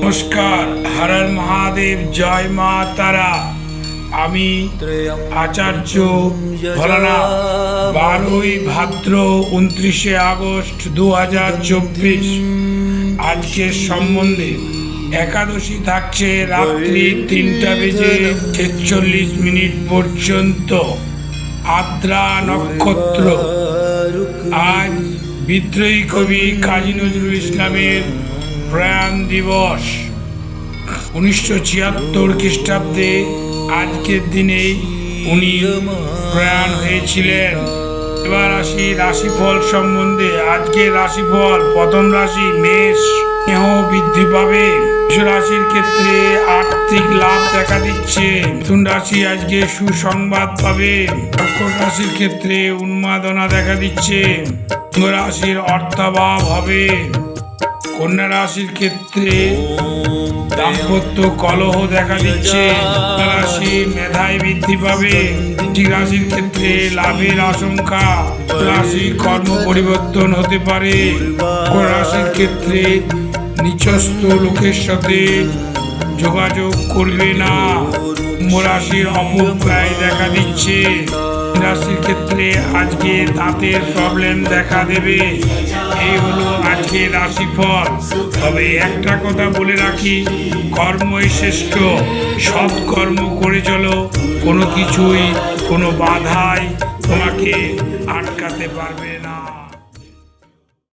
নমস্কার, হর হর মহাদেব, জয় মা তারা। আমি আচার্য ভোলানাথ। 12ই ভাদ্র 29শে আগস্ট 2024। আজকের সম্বন্ধে একাদশী থাকছে রাত্রি 3টা বেজে 46 পর্যন্ত। আদ্রা নক্ষত্র। আজ বিদ্রোহী কবি কাজী নজরুল ইসলামের প্রয়াণ দিবস। 1976 খ্রিস্টাব্দে আজকের দিনে উনি প্রয়াণ হয়েছিলেন। এবার আসি রাশিফল সম্বন্ধে। আজকের রাশিফল: প্রথম রাশি মেষ, স্নেহ বৃদ্ধি পাবে। বৃষ রাশির ক্ষেত্রে আর্থিক লাভ দেখা দিচ্ছে। মিথুন রাশি আজকে সুসংবাদ পাবে। কর্কট রাশির ক্ষেত্রে উন্মাদনা দেখা দিচ্ছে। সিংহ রাশির অর্থাভাব হবে। কন্যা রাশির ক্ষেত্রে দাম্পত্য কলহ দেখা দিচ্ছে। তুলা রাশি মেধায় বৃদ্ধি পাবে। বৃশ্চিক রাশির ক্ষেত্রে লাভের আশঙ্কা। রাশি কর্ম পরিবর্তন হতে পারে। মকর রাশির ক্ষেত্রে নিচস্থ লোকের সাথে যোগাযোগ করবে না। কুম্ভ রাশির অপব্যয় দেখা দিচ্ছে। রাশির ক্ষেত্রে আজকে দাঁতের প্রবলেম দেখা দেবে। এই হলো আজকে রাশিফল। তবে একটা কথা বলে রাখি, কর্মই শ্রেষ্ঠ। সৎ কর্ম করে চলো, কোনো কিছুই কোনো বাধাই তোমাকে আটকাতে পারবে না।